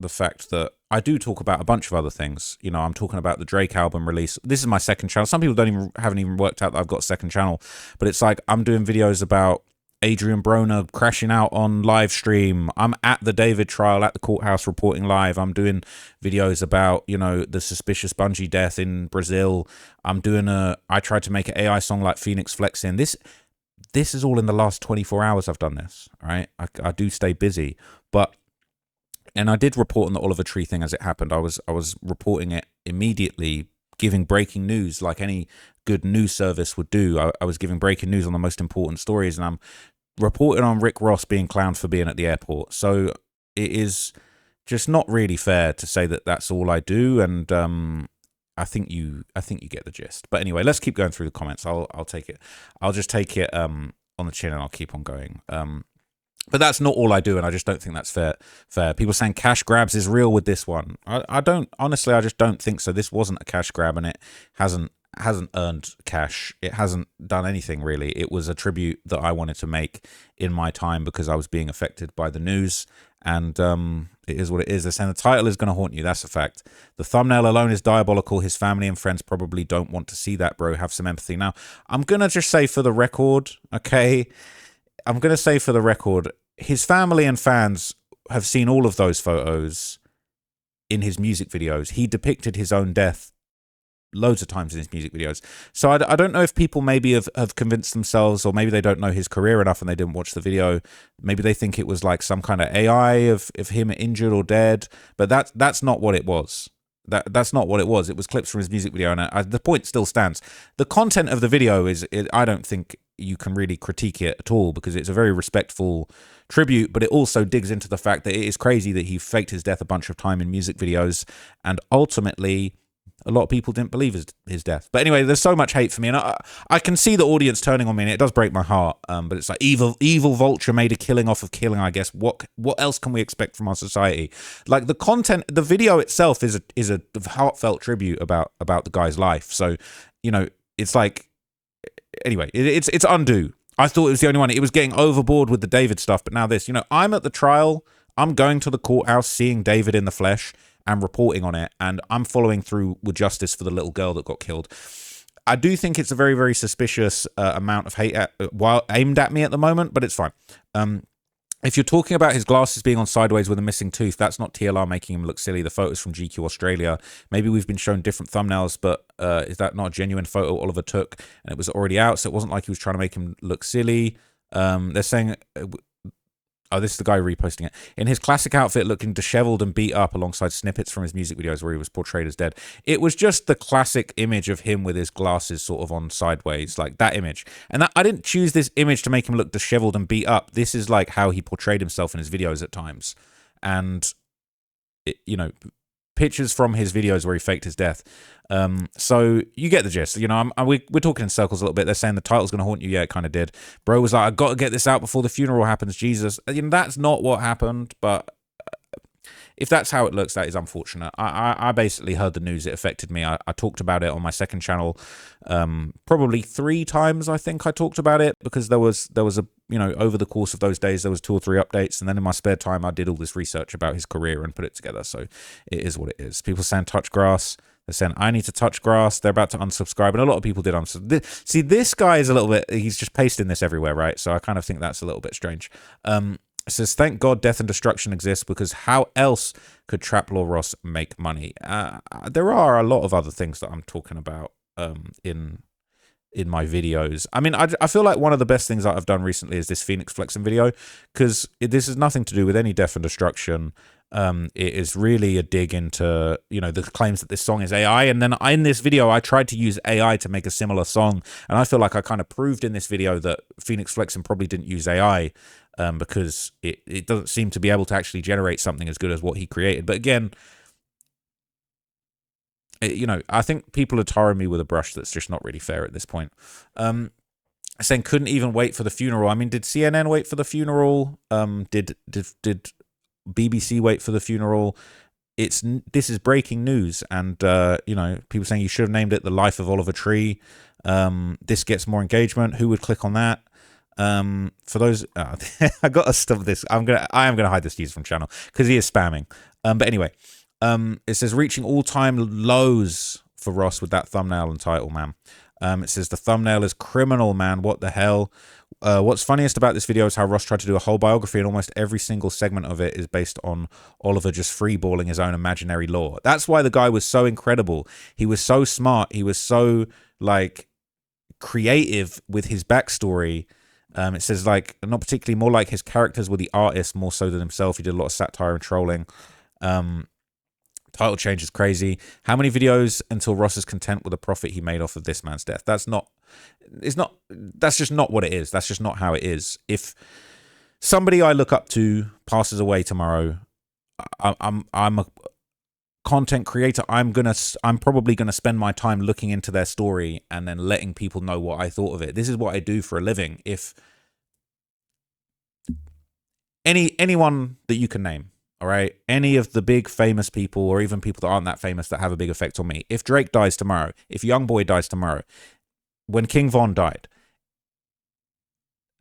the fact that I do talk about a bunch of other things. I'm talking about the Drake album release. This is my second channel. Some people haven't even worked out that I've got a second channel, but it's like I'm doing videos about Adrian Broner crashing out on live stream. I'm at the David trial at the courthouse reporting live. I'm doing videos about, the suspicious Bungie death in Brazil. I tried to make an AI song like Phoenix Flexing. This is all in the last 24 hours I've done this, right? I do stay busy, but And I did report on the Oliver Tree thing as it happened. I was reporting it immediately, giving breaking news like any good news service would do. I was giving breaking news on the most important stories, and I'm reporting on Rick Ross being clowned for being at the airport. So it is just not really fair to say that that's all I do. And I think you get the gist. But anyway, let's keep going through the comments. I'll take it. I'll just take it on the chin, and I'll keep on going. But that's not all I do, and I just don't think that's fair. People saying cash grabs is real with this one. I don't, honestly, I just don't think so. This wasn't a cash grab, and it hasn't earned cash. It hasn't done anything, really. It was a tribute that I wanted to make in my time because I was being affected by the news, and it is what it is. They're saying the title is going to haunt you. That's a fact. The thumbnail alone is diabolical. His family and friends probably don't want to see that, bro. Have some empathy. Now, I'm going to just say for the record, okay? I'm going to say for the record, his family and fans have seen all of those photos in his music videos. He depicted his own death loads of times in his music videos. So I don't know if people maybe have convinced themselves, or maybe they don't know his career enough and they didn't watch the video. Maybe they think it was like some kind of AI of him injured or dead. But that's not what it was. That's not what it was. It was clips from his music video, and the point still stands. The content of the video I don't think you can really critique it at all, because it's a very respectful tribute, but it also digs into the fact that it is crazy that he faked his death a bunch of time in music videos, and ultimately a lot of people didn't believe his death. But anyway, there's so much hate for me, and I can see the audience turning on me, and it does break my heart. But it's like evil Vulture made a killing off of killing, I guess. What else can we expect from our society? Like, the content, the video itself is a heartfelt tribute about the guy's life. So, you know, it's like, anyway, it's undue. I thought it was the only one. It was getting overboard with the David stuff, but now this, you know, I'm at the trial. I'm going to the courthouse, seeing David in the flesh and reporting on it, and I'm following through with justice for the little girl that got killed. I do think it's a very, very suspicious amount of hate aimed at me at the moment, but it's fine. If you're talking about his glasses being on sideways with a missing tooth, that's not TLR making him look silly. The photo's from GQ Australia. Maybe we've been shown different thumbnails, but is that not a genuine photo Oliver took? And it was already out, so it wasn't like he was trying to make him look silly. They're saying... Oh, this is the guy reposting it. In his classic outfit, looking disheveled and beat up, alongside snippets from his music videos where he was portrayed as dead. It was just the classic image of him with his glasses sort of on sideways, like that image. And I didn't choose this image to make him look disheveled and beat up. This is like how he portrayed himself in his videos at times. And, you know, pictures from his videos where he faked his death. So you get the gist. You know, we're talking in circles a little bit. They're saying the title's going to haunt you. Yeah, it kind of did. Bro was like, I got to get this out before the funeral happens. Jesus. You know, that's not what happened. But if that's how it looks, that is unfortunate. I basically heard the news. It affected me. I talked about it on my second channel. Probably 3 times, I think I talked about it, because there was a, you know, over the course of those days, there was 2 or 3 updates. And then in my spare time, I did all this research about his career and put it together. So it is what it is. People saying touch grass. They're saying, I need to touch grass. They're about to unsubscribe. And a lot of people did unsubscribe. See, this guy is a little bit, he's just pasting this everywhere, right? So I kind of think that's a little bit strange. It says, thank God death and destruction exists, because how else could Trap Law Ross make money? There are a lot of other things that I'm talking about in my videos. I mean, I feel like one of the best things that I've done recently is this Phoenix Flexing video, because this has nothing to do with any death and destruction. It is really a dig into, you know, the claims that this song is AI. And then in this video, I tried to use AI to make a similar song. And I feel like I kind of proved in this video that Phoenix Flexing probably didn't use AI, because it doesn't seem to be able to actually generate something as good as what he created. But again, you know, I think people are tarring me with a brush that's just not really fair at this point. Saying couldn't even wait for the funeral. I mean, did CNN wait for the funeral? Did BBC wait for the funeral? This is breaking news, and you know, people saying you should have named it The Life of Oliver Tree. This gets more engagement. Who would click on that? For those, I got to stop this. I am gonna hide this user from channel because he is spamming. But anyway, it says reaching all-time lows for Ross with that thumbnail and title, man. It says the thumbnail is criminal, man. What the hell? What's funniest about this video is how Ross tried to do a whole biography, and almost every single segment of it is based on Oliver just freeballing his own imaginary law. That's why the guy was so incredible. He was so smart. He was so, like, creative with his backstory. It says, like, not particularly, more like his characters were the artists more so than himself. He did a lot of satire and trolling. Title change is crazy. How many videos until Ross is content with the profit he made off of this man's death? That's just not what it is. That's just not how it is. If somebody I look up to passes away tomorrow, I'm a content creator. I'm probably gonna spend my time looking into their story and then letting people know what I thought of it. This is what I do for a living. If anyone that you can name, all right, any of the big famous people, or even people that aren't that famous that have a big effect on me. If Drake dies tomorrow, if Youngboy dies tomorrow, when King Von died,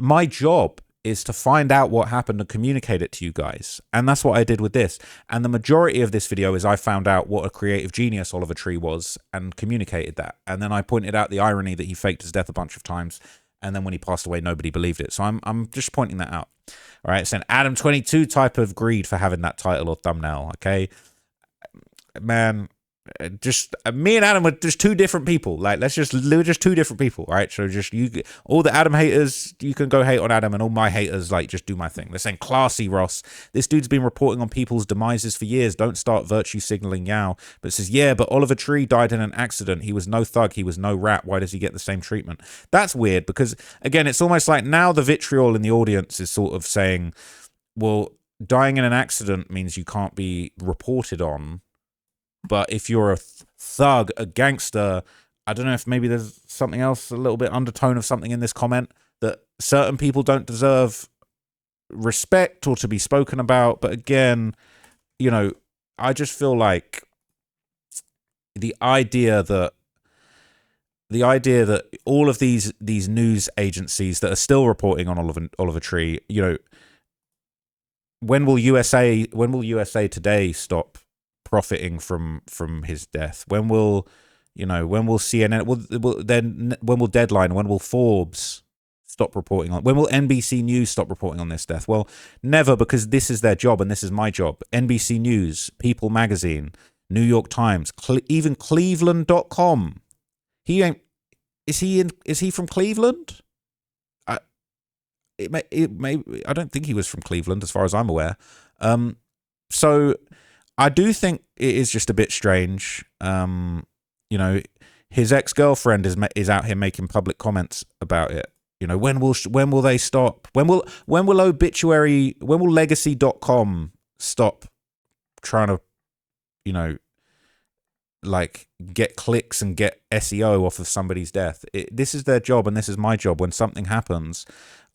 my job is to find out what happened and communicate it to you guys. And that's what I did with this. And the majority of this video is I found out what a creative genius Oliver Tree was and communicated that. And then I pointed out the irony that he faked his death a bunch of times. And then when he passed away, nobody believed it. So I'm just pointing that out. All right, it's an Adam 22 type of greed for having that title or thumbnail, okay? Man, just me and Adam were just two different people. Like, we're just two different people, all right? So just all the Adam haters, you can go hate on Adam, and all my haters, like, just do my thing. They're saying, classy, Ross. This dude's been reporting on people's demises for years. Don't start virtue signaling now. But it says, yeah, but Oliver Tree died in an accident. He was no thug. He was no rat. Why does he get the same treatment? That's weird, because, again, it's almost like now the vitriol in the audience is sort of saying, well, dying in an accident means you can't be reported on. But if you're a thug, a gangster, I don't know if maybe there's something else, a little bit undertone of something in this comment, that certain people don't deserve respect or to be spoken about. But again, you know, I just feel like the idea that all of these news agencies that are still reporting on Oliver Tree, you know, when will USA Today stop profiting from his death? When will CNN, when will Deadline, when will Forbes stop reporting on, when will NBC News stop reporting on this death? Well, never, because this is their job and this is my job. NBC News, People Magazine, New York Times, even Cleveland.com. Is he from Cleveland? I don't think he was from Cleveland as far as I'm aware. So I do think it is just a bit strange. You know, his ex-girlfriend is out here making public comments about it. You know, when will they stop? When will Legacy.com stop trying to, you know, like, get clicks and get SEO off of somebody's death? This is their job and this is my job. When something happens,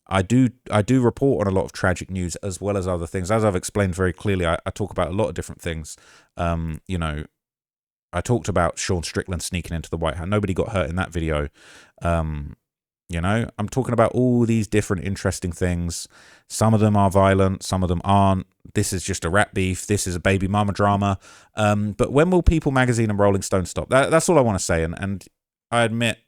I do report on a lot of tragic news as well as other things. As I've explained very clearly, I talk about a lot of different things. You know, I talked about Sean Strickland sneaking into the White House. Nobody got hurt in that video. You know, I'm talking about all these different interesting things. Some of them are violent, some of them aren't. This is just a rap beef. This is a baby mama drama. But when will People Magazine and Rolling Stone stop? That's all I want to say. And I admit,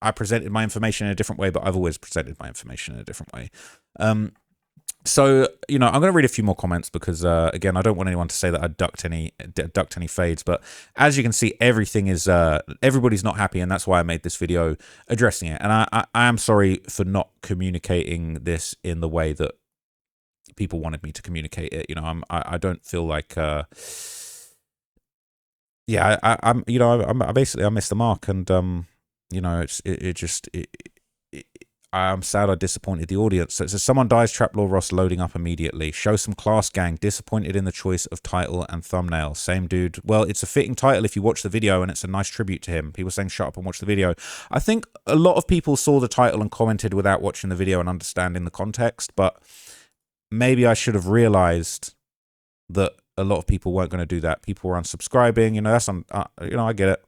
I presented my information in a different way, but I've always presented my information in a different way. So, you know, I'm going to read a few more comments because, again, I don't want anyone to say that I ducked any fades. But as you can see, everything is, everybody's not happy. And that's why I made this video addressing it. And I am sorry for not communicating this in the way that people wanted me to communicate it. You know, I don't feel like, yeah, I'm, you know, I basically missed the mark. And, you know, I'm sad I disappointed the audience. So it says, someone dies, Trap Lord Ross loading up immediately. Show some class, gang. Disappointed in the choice of title and thumbnail. Same dude. Well, it's a fitting title if you watch the video, and it's a nice tribute to him. People saying shut up and watch the video. I think a lot of people saw the title and commented without watching the video and understanding the context, but maybe I should have realized that a lot of people weren't going to do that. People were unsubscribing. You know, that's, you know, I get it.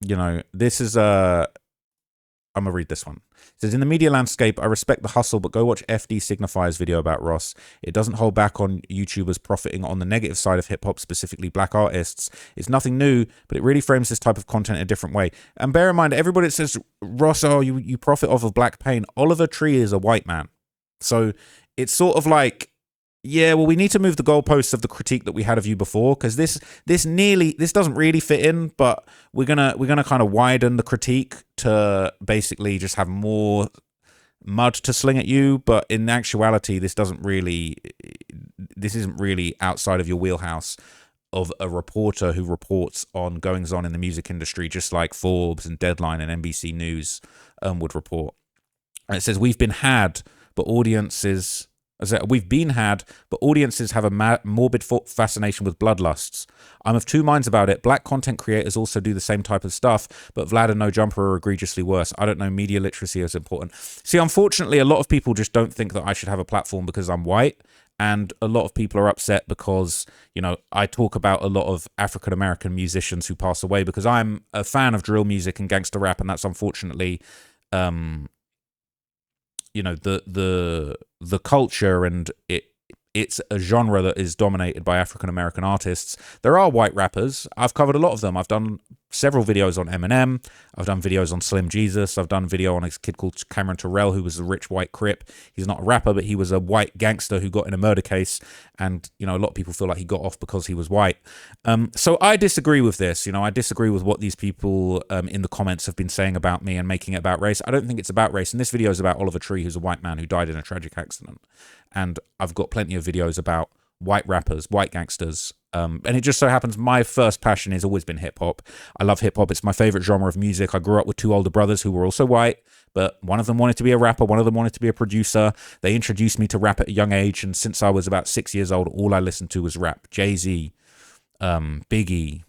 You know, this is I'm going to read this one. It says, in the media landscape, I respect the hustle, but go watch FD Signifier's video about Ross. It doesn't hold back on YouTubers profiting on the negative side of hip-hop, specifically black artists. It's nothing new, but it really frames this type of content in a different way. And bear in mind, everybody that says, Ross, oh, you profit off of black pain, Oliver Tree is a white man. So it's sort of like, yeah, well, we need to move the goalposts of the critique that we had of you before, because this doesn't really fit in, but we're gonna kind of widen the critique to basically just have more mud to sling at you, but in actuality, this isn't really outside of your wheelhouse of a reporter who reports on goings on in the music industry, just like Forbes and Deadline and NBC News would report. And it says, we've been had, but audiences have a morbid fascination with bloodlusts. I'm of two minds about it. Black content creators also do the same type of stuff, but Vlad and No Jumper are egregiously worse. I don't know, media literacy is important. See, unfortunately, a lot of people just don't think that I should have a platform because I'm white. And a lot of people are upset because, you know, I talk about a lot of African-American musicians who pass away because I'm a fan of drill music and gangster rap. And that's unfortunately, you know, the culture, and it's a genre that is dominated by African-American artists. There are white rappers. I've covered a lot of them. I've done several videos on Eminem. I've done videos on Slim Jesus. I've done a video on a kid called Cameron Terrell, who was a rich white Crip. He's not a rapper, but he was a white gangster who got in a murder case. And, you know, a lot of people feel like he got off because he was white. So I disagree with this. You know, I disagree with what these people in the comments have been saying about me and making it about race. I don't think it's about race. And this video is about Oliver Tree, who's a white man who died in a tragic accident. And I've got plenty of videos about white rappers, white gangsters. And it just so happens my first passion has always been hip hop. I love hip hop. It's my favorite genre of music. I grew up with two older brothers who were also white, but one of them wanted to be a rapper. One of them wanted to be a producer. They introduced me to rap at a young age. And since I was about 6 years old, all I listened to was rap. Jay-Z, Biggie,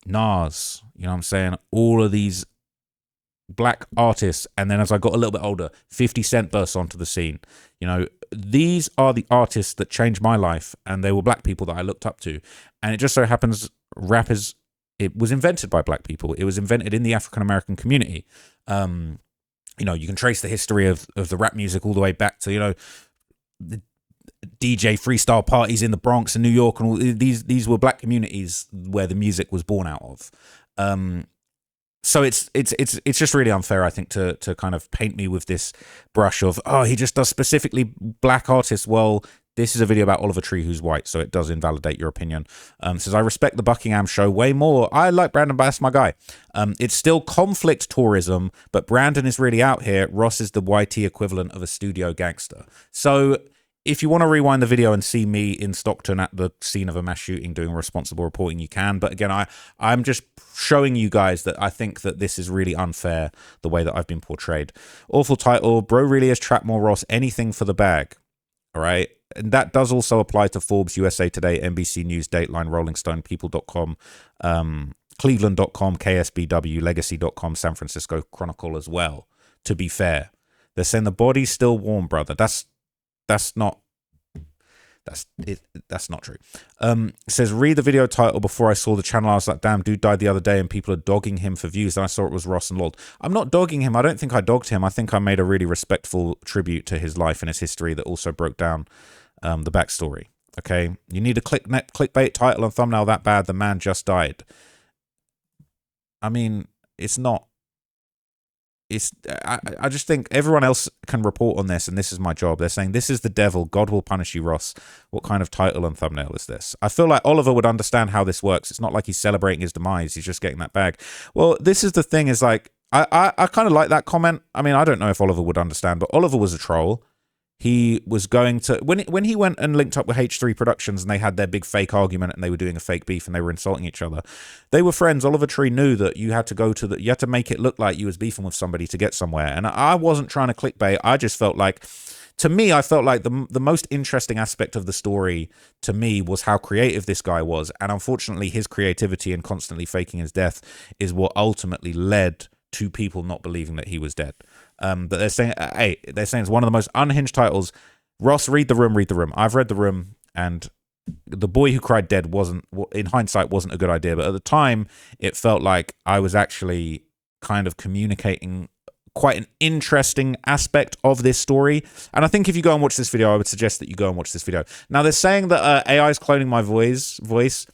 Nas, you know what I'm saying? All of these black artists. And then as I got a little bit older, 50 Cent burst onto the scene. You know, these are the artists that changed my life, and they were black people that I looked up to. And it just so happens it was invented by black people. It was invented in the African-American community. You know, you can trace the history of the rap music all the way back to, you know, the DJ freestyle parties in the Bronx and New York, and all these were black communities where the music was born out of. So it's just really unfair, I think, to kind of paint me with this brush of, oh, he just does specifically black artists. Well, this is a video about Oliver Tree, who's white, so it does invalidate your opinion. Says, I respect the Buckingham show way more. I like Brandon, but that's my guy. It's still conflict tourism, but Brandon is really out here. Ross is the YT equivalent of a studio gangster. So if you want to rewind the video and see me in Stockton at the scene of a mass shooting doing responsible reporting, you can. But again, I'm just showing you guys that I think that this is really unfair, the way that I've been portrayed. Awful title. Bro really is Trapmore Ross. Anything for the bag. All right. And that does also apply to Forbes, USA Today, NBC News, Dateline, Rolling Stone, People.com, Cleveland.com, KSBW, Legacy.com, San Francisco Chronicle as well, to be fair. They're saying the body's still warm, brother. That's not true. It says, read the video title. Before I saw the channel, I was like, damn, dude died the other day and people are dogging him for views. Then I saw it was Ross and Lord. I'm not dogging him. I don't think I dogged him. I think I made a really respectful tribute to his life and his history that also broke down the backstory. Okay, you need a clickbait title and thumbnail that bad? The man just died. I mean, it's not. I just think everyone else can report on this, and this is my job. They're saying, this is the devil. God will punish you, Ross. What kind of title and thumbnail is this? I feel like Oliver would understand how this works. It's not like he's celebrating his demise. He's just getting that bag. Well, this is the thing, is like, I kind of like that comment. I mean, I don't know if Oliver would understand, but Oliver was a troll. He was going to, when he went and linked up with H3 Productions and they had their big fake argument and they were doing a fake beef and they were insulting each other. They were friends. Oliver Tree knew that you had to make it look like you was beefing with somebody to get somewhere. And I wasn't trying to clickbait. I just felt like, to me, I felt like the most interesting aspect of the story to me was how creative this guy was. And unfortunately, his creativity and constantly faking his death is what ultimately led to people not believing that he was dead. But they're saying, it's one of the most unhinged titles. Ross, read the room. I've read the room, and The Boy Who Cried Dead in hindsight, wasn't a good idea. But at the time, it felt like I was actually kind of communicating quite an interesting aspect of this story. And I think if you go and watch this video, I would suggest that you go and watch this video. Now, they're saying that AI is cloning my voice.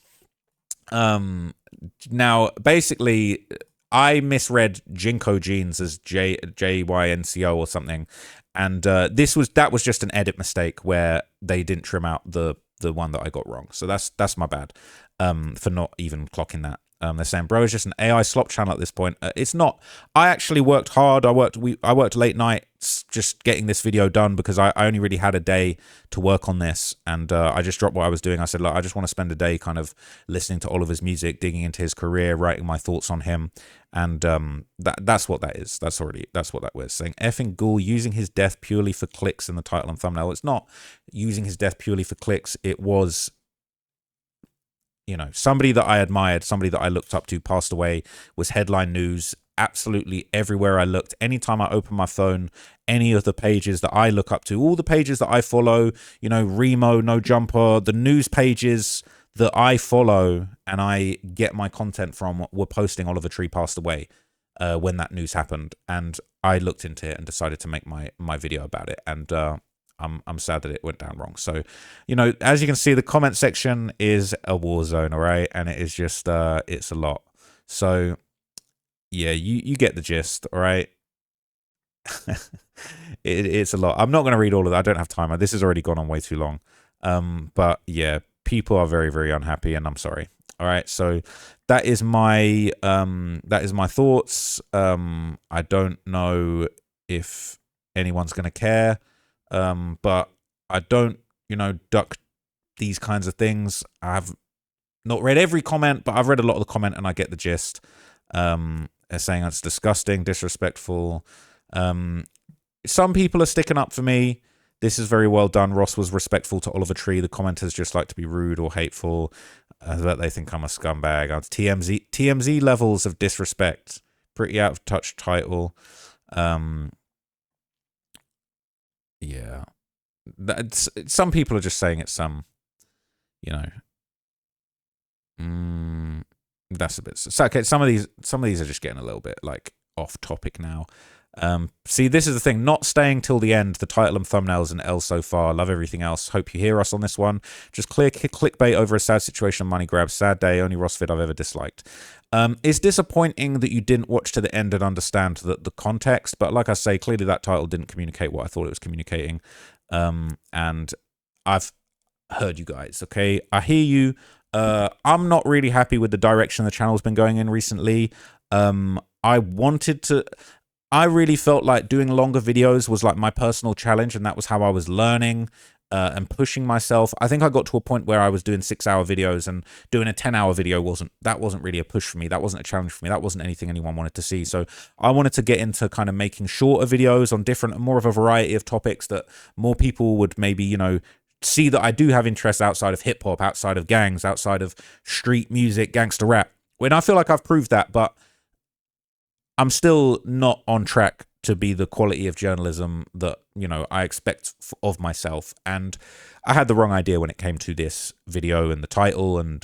Now, basically, I misread Jinko Jeans as JYNCO or something, and that was just an edit mistake where they didn't trim out the one that I got wrong. So that's my bad for not even clocking that. They're saying, bro, it's just an AI slop channel at this point. It's not. I actually worked hard. I worked late nights just getting this video done because I only really had a day to work on this. And I just dropped what I was doing. I said, look, I just want to spend a day kind of listening to Oliver's music, digging into his career, writing my thoughts on him. And that's what that is. That's what that was saying. Effing Ghoul using his death purely for clicks in the title and thumbnail. It's not using his death purely for clicks. It was, you know, somebody that I admired, somebody that I looked up to passed away, was headline news absolutely everywhere I looked. Anytime I open my phone, any of the pages that I look up to, all the pages that I follow, you know, Remo, No Jumper, the news pages that I follow and I get my content from were posting Oliver Tree passed away when that news happened. And I looked into it and decided to make my video about it. And I'm sad that it went down wrong. So, you know, as you can see, the comment section is a war zone, all right? And it is just, it's a lot. So, yeah, you get the gist, all right? It's a lot. I'm not going to read all of that. I don't have time. This has already gone on way too long. But, yeah, people are very, very unhappy, and I'm sorry. All right, so that is my thoughts. I don't know if anyone's going to care. But I don't, you know, duck these kinds of things. I've not read every comment, but I've read a lot of the comment and I get the gist. They're saying it's disgusting, disrespectful. Some people are sticking up for me. This is very well done. Ross was respectful to Oliver Tree. The commenters just like to be rude or hateful. That they think I'm a scumbag. TMZ levels of disrespect. Pretty out of touch title. Yeah, some people are just saying it's some, you know, that's a bit. So, okay, some of these are just getting a little bit like off topic now. See, this is the thing, not staying till the end. The title and thumbnails and L so far. Love everything else. Hope you hear us on this one. Just clear clickbait over a sad situation, money grab, sad day, only Ross vid I've ever disliked. It's disappointing that you didn't watch to the end and understand the context, but like I say, clearly that title didn't communicate what I thought it was communicating. And I've heard you guys, okay? I hear you. I'm not really happy with the direction the channel's been going in recently. I really felt like doing longer videos was like my personal challenge, and that was how I was learning and pushing myself. I think I got to a point where I was doing 6-hour videos, and doing a 10-hour video wasn't really a push for me. That wasn't a challenge for me. That wasn't anything anyone wanted to see. So I wanted to get into kind of making shorter videos on more of a variety of topics that more people would maybe, you know, see that I do have interests outside of hip hop, outside of gangs, outside of street music, gangster rap. When I feel like I've proved that, but I'm still not on track to be the quality of journalism that, you know, I expect of myself. And I had the wrong idea when it came to this video and the title. And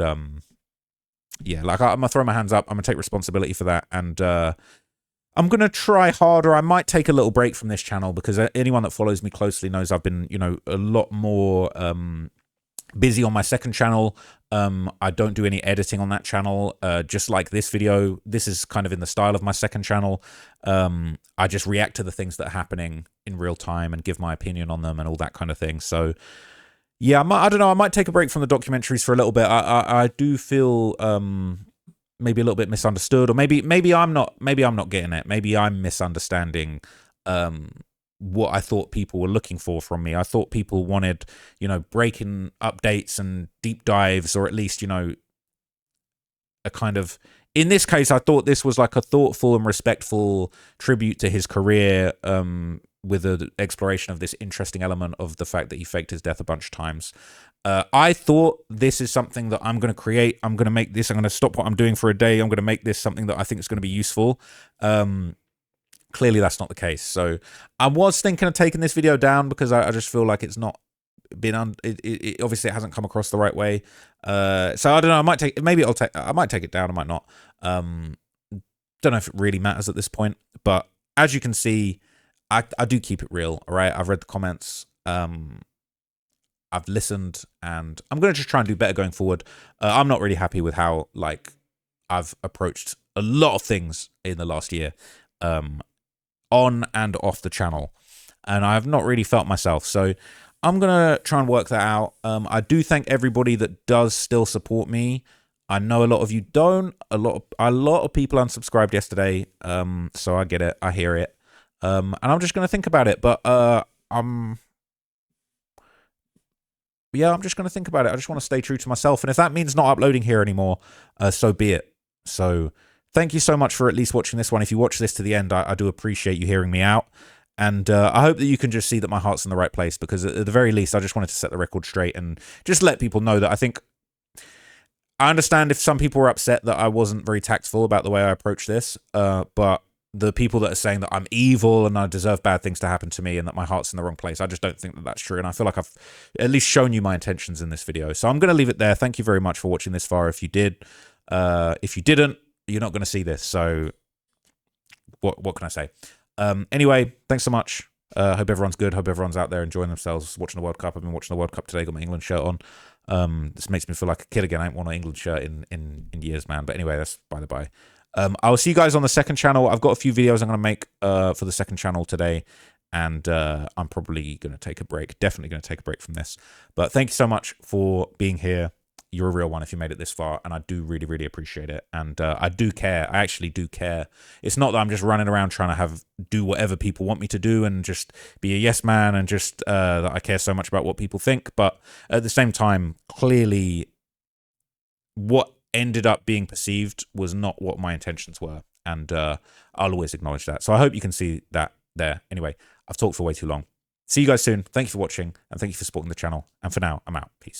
yeah, like I'm going to throw my hands up. I'm going to take responsibility for that. And I'm going to try harder. I might take a little break from this channel because anyone that follows me closely knows I've been, you know, a lot more busy on my second channel. I don't do any editing on that channel. Just like this video, this is kind of in the style of my second channel. I just react to the things that are happening in real time and give my opinion on them and all that kind of thing. So yeah, I don't know. I might take a break from the documentaries for a little bit. I do feel maybe a little bit misunderstood, or maybe I'm not getting it. Maybe I'm misunderstanding what I thought people were looking for from me. I thought people wanted, you know, breaking updates and deep dives, or at least, you know, a kind of, in this case, I thought this was like a thoughtful and respectful tribute to his career, with an exploration of this interesting element of the fact that he faked his death a bunch of times. I thought this is something that I'm going to create. I'm going to make this, I'm going to stop what I'm doing for a day. I'm going to make this something that I think is going to be useful. Clearly that's not the case. So I was thinking of taking this video down because I just feel like it's not been it obviously it hasn't come across the right way. So I don't know, I might take it down, I might not. Don't know if it really matters at this point, but as you can see, I do keep it real. All right, I've read the comments, I've listened, and I'm going to just try and do better going forward. I'm not really happy with how, like, I've approached a lot of things in the last year, on and off the channel, and I've not really felt myself. So I'm going to try and work that out. I do thank everybody that does still support me. I know a lot of you don't. A lot of people unsubscribed yesterday. So I get it. I hear it. And I'm just gonna think about it. But I'm just gonna think about it. I just want to stay true to myself. And if that means not uploading here anymore, so be it. So thank you so much for at least watching this one. If you watch this to the end, I do appreciate you hearing me out. And I hope that you can just see that my heart's in the right place, because at the very least, I just wanted to set the record straight and just let people know that I understand if some people were upset that I wasn't very tactful about the way I approached this, but the people that are saying that I'm evil and I deserve bad things to happen to me and that my heart's in the wrong place, I just don't think that that's true. And I feel like I've at least shown you my intentions in this video. So I'm going to leave it there. Thank you very much for watching this far. If you did, if you didn't, you're not going to see this. So what can I say? Anyway, thanks so much. Hope everyone's good. Hope everyone's out there enjoying themselves, watching the World Cup. I've been watching the World Cup today, got my England shirt on. This makes me feel like a kid again. I ain't worn an England shirt in years, man. But anyway, that's by the by. I'll see you guys on the second channel. I've got a few videos I'm going to make for the second channel today. And I'm probably going to take a break. Definitely going to take a break from this. But thank you so much for being here. You're a real one if you made it this far, and I do really, really appreciate it. And I do care. I actually do care. It's not that I'm just running around trying to do whatever people want me to do and just be a yes man and just that I care so much about what people think. But at the same time, clearly what ended up being perceived was not what my intentions were. And I'll always acknowledge that. So I hope you can see that there. Anyway, I've talked for way too long. See you guys soon. Thank you for watching, and thank you for supporting the channel. And for now, I'm out. Peace.